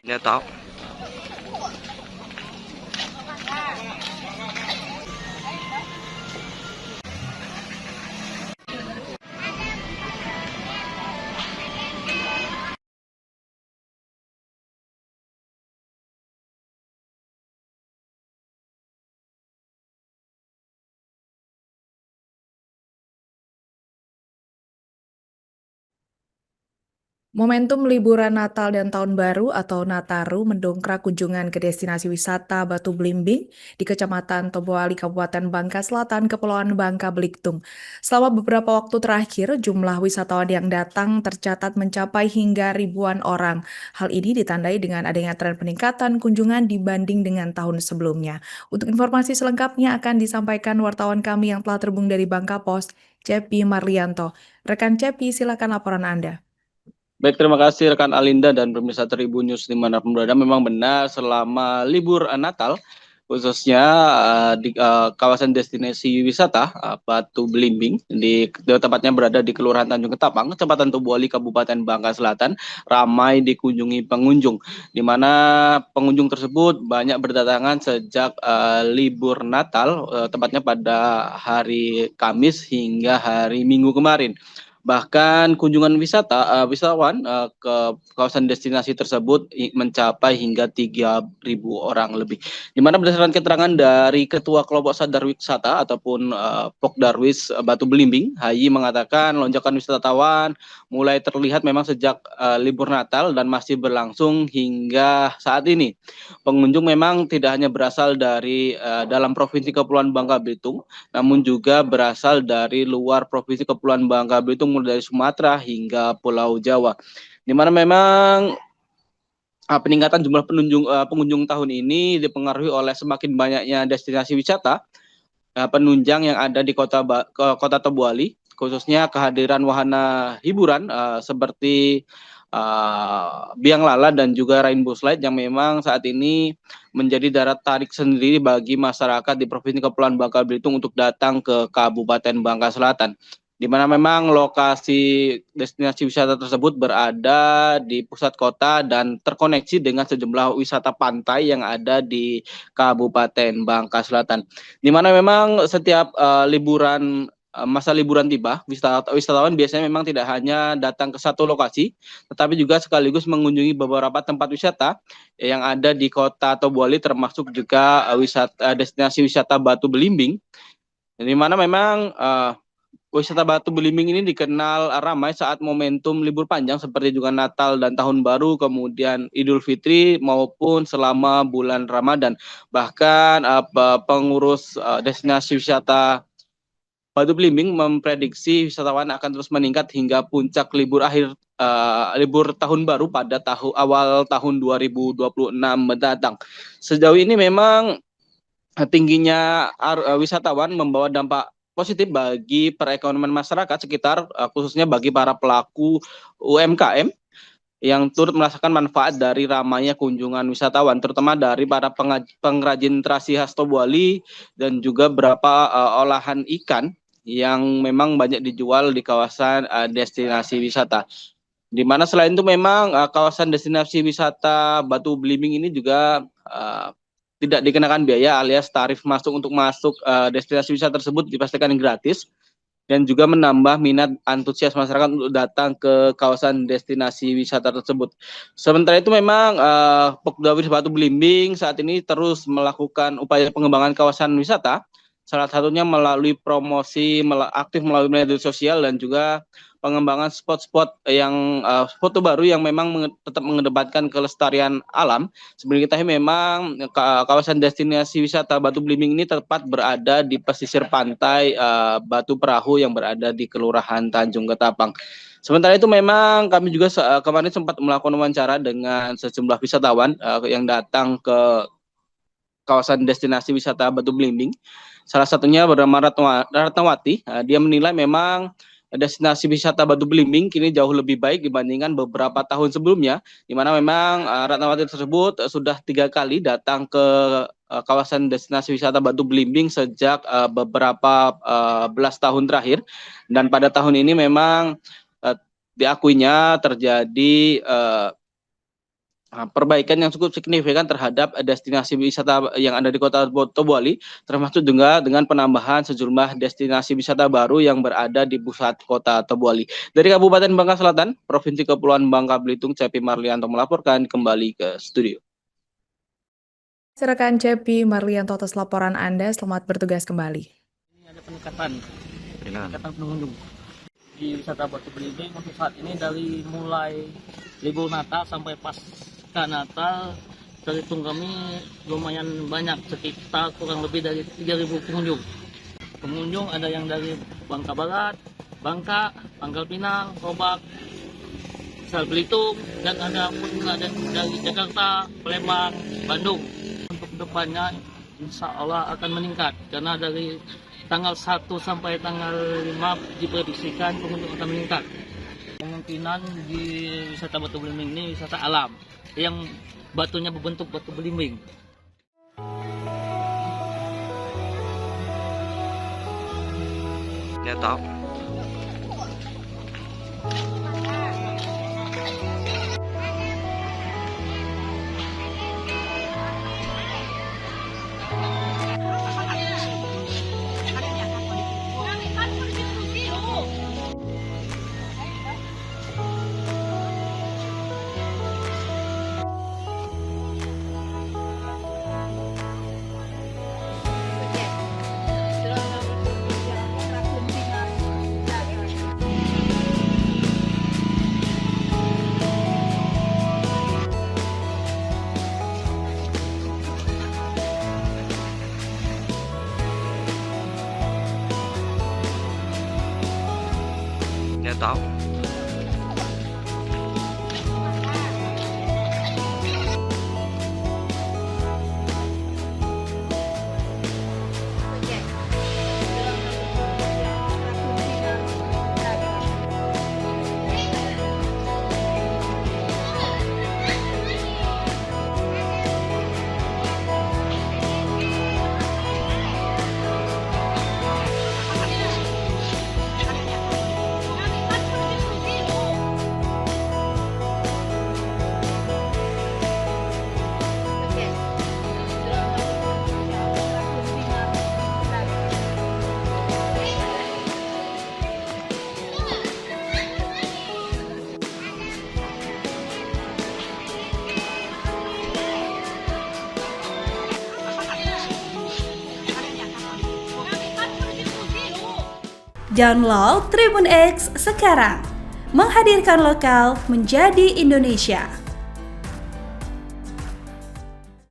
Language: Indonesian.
Nggak tahu. Momentum liburan Natal dan Tahun Baru atau Nataru mendongkrak kunjungan ke destinasi wisata Batu Blimbing di Kecamatan Tobuali, Kabupaten Bangka Selatan, Kepulauan Bangka Belitung. Selama beberapa waktu terakhir, jumlah wisatawan yang datang tercatat mencapai hingga ribuan orang. Hal ini ditandai dengan adanya tren peningkatan kunjungan dibanding dengan tahun sebelumnya. Untuk informasi selengkapnya akan disampaikan wartawan kami yang telah terhubung dari Bangka Post, Cepi Marlianto. Rekan Cepi, silakan laporan Anda. Baik, terima kasih rekan Alinda dan pemirsa Tribun News dimanapun berada. Memang benar selama libur Natal, khususnya di kawasan destinasi wisata Batu Belimbing, tepatnya berada di Kelurahan Tanjung Ketapang, Kecamatan Tobuali, Kabupaten Bangka Selatan, ramai dikunjungi pengunjung, di mana pengunjung tersebut banyak berdatangan sejak libur Natal, tepatnya pada hari Kamis hingga hari Minggu kemarin. Bahkan kunjungan wisatawan ke kawasan destinasi tersebut mencapai hingga 3.000 orang lebih. Di mana berdasarkan keterangan dari Ketua Kelompok Sadar Wisata ataupun Pokdarwis Batu Belimbing, Hayi mengatakan lonjakan wisatawan mulai terlihat memang sejak libur Natal dan masih berlangsung hingga saat ini. Pengunjung memang tidak hanya berasal dari dalam Provinsi Kepulauan Bangka Belitung, namun juga berasal dari luar Provinsi Kepulauan Bangka Belitung, mulai dari Sumatera hingga Pulau Jawa, di mana memang peningkatan jumlah pengunjung tahun ini dipengaruhi oleh semakin banyaknya destinasi wisata penunjang yang ada di kota Tobuali, khususnya kehadiran wahana hiburan seperti Biang Lala dan juga Rainbow Slide yang memang saat ini menjadi daya tarik sendiri bagi masyarakat di Provinsi Kepulauan Bangka Belitung untuk datang ke Kabupaten Bangka Selatan, di mana memang lokasi destinasi wisata tersebut berada di pusat kota dan terkoneksi dengan sejumlah wisata pantai yang ada di Kabupaten Bangka Selatan, di mana memang setiap masa liburan tiba, wisatawan biasanya memang tidak hanya datang ke satu lokasi, tetapi juga sekaligus mengunjungi beberapa tempat wisata yang ada di kota Tobuali, termasuk juga destinasi wisata Batu Belimbing, di mana memang wisata Batu Belimbing ini dikenal ramai saat momentum libur panjang seperti juga Natal dan Tahun Baru, kemudian Idul Fitri maupun selama bulan Ramadan. Bahkan pengurus destinasi wisata Batu Belimbing memprediksi wisatawan akan terus meningkat hingga puncak libur tahun baru pada awal tahun 2026 mendatang. Sejauh ini memang tingginya wisatawan membawa dampak positif bagi perekonomian masyarakat sekitar, khususnya bagi para pelaku UMKM yang turut merasakan manfaat dari ramainya kunjungan wisatawan, terutama dari para pengrajin terasi khas Tobuali dan juga beberapa olahan ikan yang memang banyak dijual di kawasan destinasi wisata. Di mana selain itu memang kawasan destinasi wisata Batu Belimbing ini juga tidak dikenakan biaya alias tarif masuk untuk masuk destinasi wisata tersebut dipastikan gratis, dan juga menambah minat antusias masyarakat untuk datang ke kawasan destinasi wisata tersebut. Sementara itu memang Pokdawis Batu Belimbing saat ini terus melakukan upaya pengembangan kawasan wisata, salah satunya melalui promosi aktif melalui media sosial dan juga pengembangan spot-spot yang foto baru yang memang tetap mengedepankan kelestarian alam. Sebenarnya kita memang kawasan destinasi wisata Batu Belimbing ini tepat berada di pesisir pantai Batu Perahu yang berada di Kelurahan Tanjung Ketapang. Sementara itu memang kami juga kemarin sempat melakukan wawancara dengan sejumlah wisatawan yang datang ke kawasan destinasi wisata Batu Belimbing. Salah satunya bernama Ratnawati. Dia menilai memang destinasi wisata Batu Belimbing kini jauh lebih baik dibandingkan beberapa tahun sebelumnya, di mana memang Ratnawati tersebut sudah 3 kali datang ke kawasan destinasi wisata Batu Belimbing sejak beberapa belas tahun terakhir, dan pada tahun ini memang diakuinya terjadi perbaikan yang cukup signifikan terhadap destinasi wisata yang ada di Kota Tobuali, termasuk juga dengan penambahan sejumlah destinasi wisata baru yang berada di pusat Kota Tobuali. Dari Kabupaten Bangka Selatan, Provinsi Kepulauan Bangka Belitung, Cepi Marlianto melaporkan kembali ke studio. Rekan Cepi Marlianto atas laporan Anda, selamat bertugas kembali. Ini ada peningkatan pengunjung di wisata Batu Belimbing untuk saat ini dari mulai libur Natal sampai pasca Natal terhitung kami lumayan banyak, sekitar kurang lebih dari 3.000 pengunjung. Pengunjung ada yang dari Bangka Barat, Bangka, Pangkal Pinang, Robak, Asal Belitung, dan ada pun ada dari Jakarta, Palembang, Bandung. Untuk depannya insya Allah akan meningkat karena dari tanggal 1 sampai tanggal 5 diprediksikan pengunjung akan meningkat. Kemungkinan di wisata Batu Belimbing ini wisata alam yang batunya berbentuk batu belimbing. Nggak tahu. Nggak tahu. Download Tribun X sekarang, menghadirkan lokal menjadi Indonesia.